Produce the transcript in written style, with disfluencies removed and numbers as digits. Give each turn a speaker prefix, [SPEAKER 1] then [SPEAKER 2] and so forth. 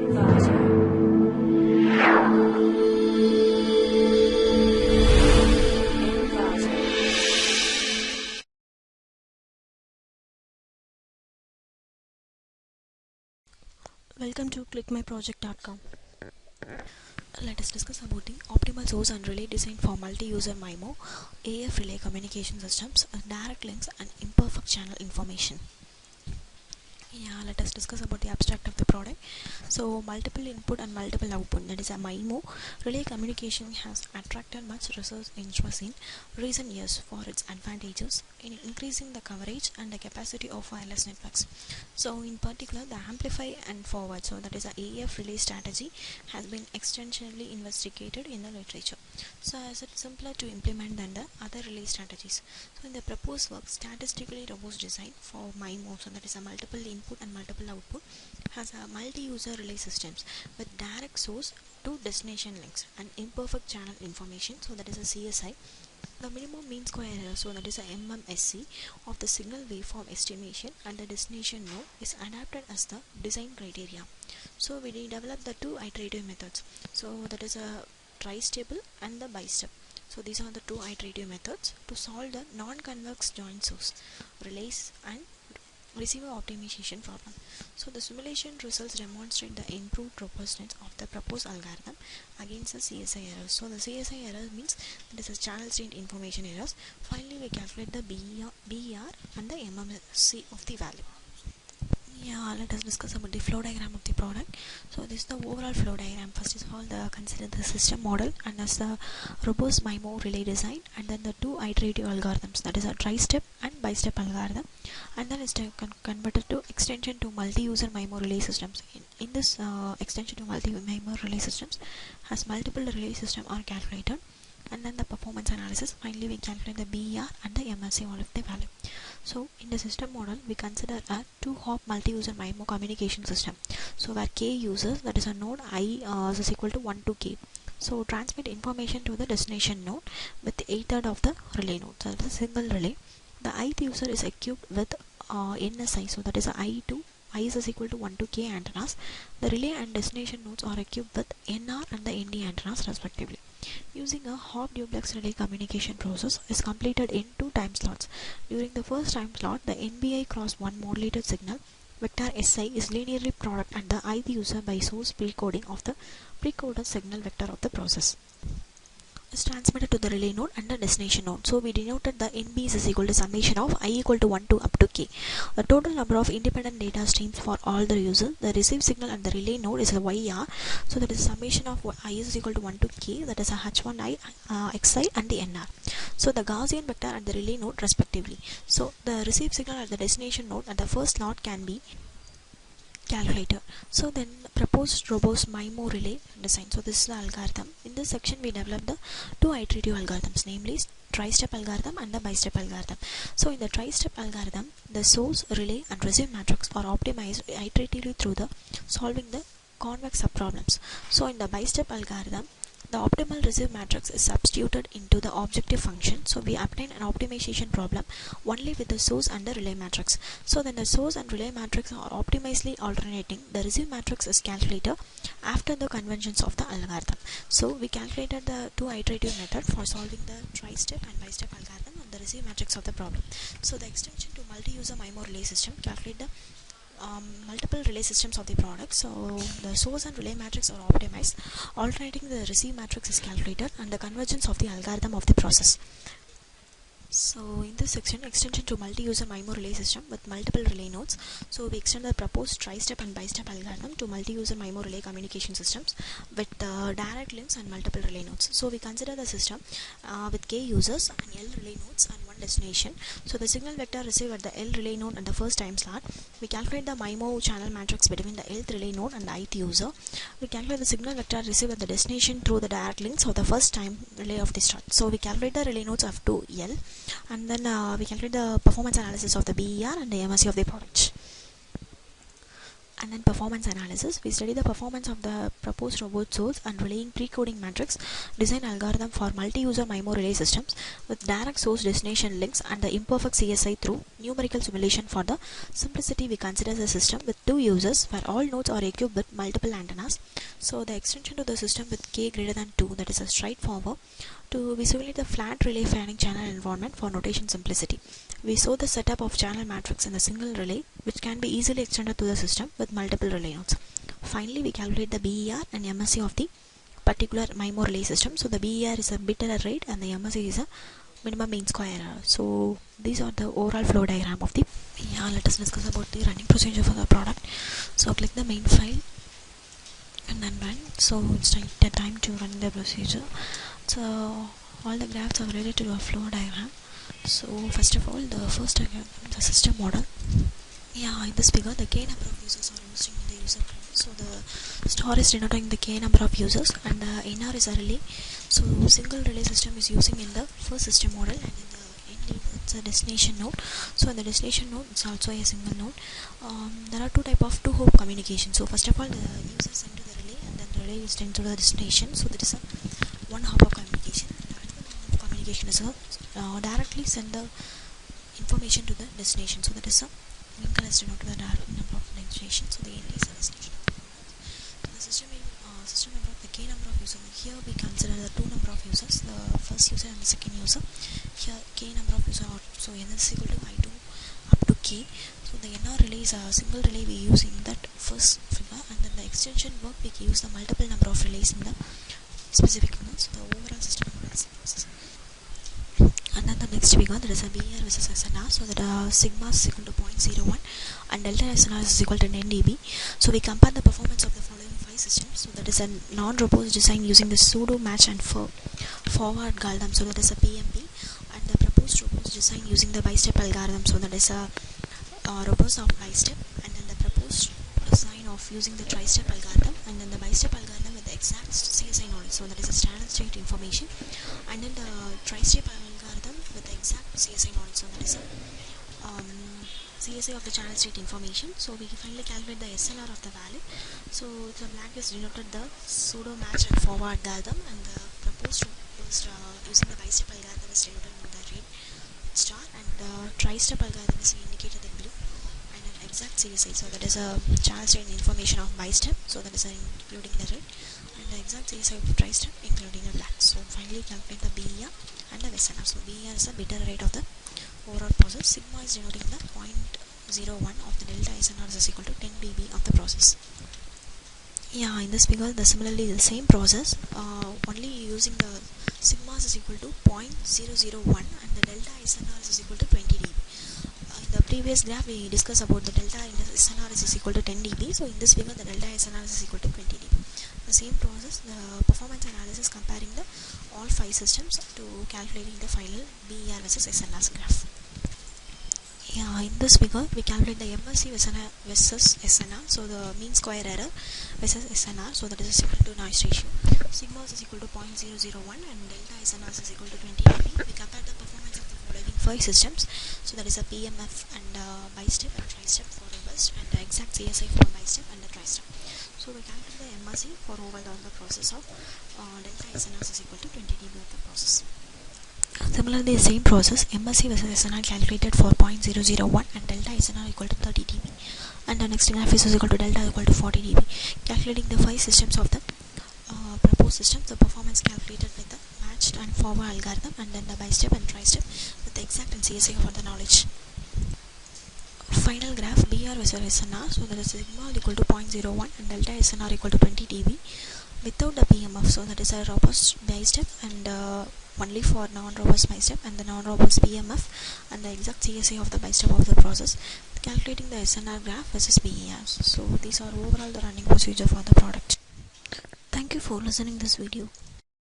[SPEAKER 1] Welcome to clickmyproject.com. Let us discuss about the optimal source and relay design for multi-user MIMO, AF relay communication systems, direct links and imperfect channel information. Let us discuss about the abstract of the product. So multiple input and multiple output, that is a MIMO relay communication, has attracted much research interest in recent years for its advantages in increasing the coverage and the capacity of wireless networks. So in particular, the amplify and forward, so that is a AF relay strategy, has been extensively investigated in the literature. So as it's simpler to implement than the other relay strategies. So in the proposed work, statistically robust design for MIMO, so that is a multiple input and multiple output, has a multi-user relay systems with direct source to destination links and imperfect channel information, so that is a CSI. The minimum mean square error, so that is a MMSC, of the signal waveform estimation and the destination node is adapted as the design criteria. So we developed the two iterative methods, so that is a tri-stable and the bi-step. So these are the two iterative methods to solve the non-convex joint source, relays and receiver optimization problem. So the simulation results demonstrate the improved robustness of the proposed algorithm against the CSI errors. So the CSI error means this is channel state information errors. Finally, we calculate the BER and the MMSC of the value. Let us discuss about the flow diagram of the product. So this is the overall flow diagram. First is all consider the system model and as the robust MIMO relay design, and then the two iterative algorithms, that is a tri-step and bi-step algorithm, and then it's converted to extension to multi-user MIMO relay systems. In this extension to multi-MIMO relay systems has multiple relay system are calculated, and then the performance analysis. Finally, we calculate the BER and the MSC all of the value. So in the system model, we consider a two-hop multi-user MIMO communication system. So where K users, that is a node I is equal to 1 to K. So transmit information to the destination node with the 1/3 of the relay node. So that's a single relay. The ith user is equipped with NSI, so that is a I is equal to 1 to K antennas. The relay and destination nodes are equipped with NR and the ND antennas respectively. Using a hop duplex relay communication process is completed in 2 time slots. During the first time slot, the NBI cross 1 modulated signal vector SI is linearly product and the ith user by source precoding of the precoded signal vector of the process is transmitted to the relay node and the destination node. So we denoted the NB is equal to summation of I equal to 1 to up to K. The total number of independent data streams for all the users. The received signal at the relay node is a YR. So that is summation of I is equal to 1 to K, that is a H1I, XI and the NR. So the Gaussian vector at the relay node respectively. So the received signal at the destination node at the first slot can be calculator. So then proposed robust MIMO relay design. So this is the algorithm. In this section we developed the two iterative algorithms, namely tri-step algorithm and the bi-step algorithm. So in the tri-step algorithm, the source, relay and receive matrix are optimized iteratively through the solving the convex subproblems. So in the bi-step algorithm, the optimal receive matrix is substituted into the objective function. So we obtain an optimization problem only with the source and the relay matrix. So then the source and relay matrix are optimally alternating. The receive matrix is calculated after the conventions of the algorithm. So we calculated the two iterative method for solving the tri-step and bi-step algorithm and the receive matrix of the problem. So the extension to multi-user MIMO relay system calculate the multiple relay systems of the product. So the source and relay matrix are optimized, alternating the receive matrix is calculated, and the convergence of the algorithm of the process. So in this section, extension to multi-user MIMO relay system with multiple relay nodes. So we extend the proposed tri-step and bi-step algorithm to multi-user MIMO relay communication systems with direct links and multiple relay nodes. So we consider the system with K users and L relay nodes and one destination. So the signal vector received at the L relay node at the first time slot. We calculate the MIMO channel matrix between the L relay node and the ith user. We calculate the signal vector received at the destination through the direct links of the first time relay of the start. So we calculate the relay nodes of 2L, and then we calculate the performance analysis of the BER and the MSC of the product. And then performance analysis. We study the performance of the proposed robot source and relaying pre-coding matrix design algorithm for multi-user MIMO relay systems with direct source destination links and the imperfect CSI through numerical simulation. For the simplicity, we consider the system with two users where all nodes are equipped with multiple antennas. So the extension to the system with k greater than 2, that is a straightforward to we simulate the flat relay fanning channel environment for notation simplicity. We saw the setup of channel matrix in a single relay, which can be easily extended to the system with multiple relay nodes. Finally, we calculate the BER and MSE of the particular MIMO relay system. So the BER is a bit error rate and the MSE is a minimum mean square error. So these are the overall flow diagram of the. Let us discuss about the running procedure for the product. So click the main file and then run. So it's time to run the procedure. So all the graphs are related to a flow diagram. So first of all, the first diagram, the system model. In this figure, the k number of users are used in the user group. So the star is denoting the k number of users, and the NR is a relay. So single relay system is using in the first system model, and in the end it's a destination node. So in the destination node, it's also a single node. There are two hop communication. So first of all, the user send to the relay, and then the relay is sent to the destination. So there is a one hop of communication. Communication is directly send the information to the destination. So that is a link is denoted the direct number of destination. So the ND is the destination. The system number of the k number of users. Here we consider the two number of users, the first user and the second user. Here k number of users. So n is equal to I2 up to k. So the NR relay is a single relay we use in that first figure, and then the extension work we use the multiple number of relays in the specific one. So the overall system is process. And then the next figure, there is a BER versus SNR. So that sigma is equal to 0.01 and delta SNR is equal to 10 dB. So we compare the performance of the following 5 systems. So that is a non-robust design using the pseudo match and forward algorithm. So that is a PMP, and the proposed robust design using the bi-step algorithm. So that is a robust of bi-step, and then the proposed design of using the tri-step algorithm, and then the bi-step algorithm with the exact CSI knowledge. So that is a standard state information, and then the tri-step algorithm with the exact CSI knowledge. So that is a CSI of the channel state information. So we finally calculate the SNR of the value. So the black is denoted the pseudo match and forward algorithm, and the proposed using the bi-step algorithm is denoted with the red star, and the tri-step algorithm is indicated in blue, and an exact CSI. So that is a channel state information of bi-step. So that is including the red, and the exact CSI of the tri-step including the black. So finally calculate the BER and the SNR. So BER is the bit error rate of the overall process. Sigma is denoting the 0.01 of the delta SNR is equal to 10 dB of the process. In this figure, similarly the same process, only using the sigma is equal to 0.001 and the delta SNR is equal to 20 dB. In the previous graph, we discussed about the delta SNR is equal to 10 dB. So in this figure, the delta SNR is equal to 20 dB. The same process, the performance analysis comparing the all 5 systems to calculating the final BER versus SNR graph. In this figure, we calculate the MSE versus SNR. So the mean square error versus SNR. So that is equal to noise ratio. Sigma is equal to 0.001 and delta SNR is equal to 20 dB. We compare the performance of the following 5 systems. So that is a PMF and bi-step and tri-step for robust, and the exact CSI for bi-step and the tri-step. So we calculate the MSE for overall the process of delta SNR is equal to 20 dB of the process. Similarly, the same process, MSE versus SNR calculated for 0.001 and delta SNR equal to 30 dB, and the next graph is equal to delta equal to 40 dB. Calculating the 5 systems of the proposed system, the performance calculated with the matched and forward algorithm, and then the bi-step and tri-step with the exact and CSI for the knowledge. Final graph, BER versus SNR. So that is sigma equal to 0.01 and delta SNR equal to 20 dB without the PMF. So that is a robust bi-step and only for non-robust bi-step and the non-robust PMF and the exact CSI of the bi-step of the process, calculating the SNR graph versus BER. So these are overall the running procedure for the product. Thank you for listening this video.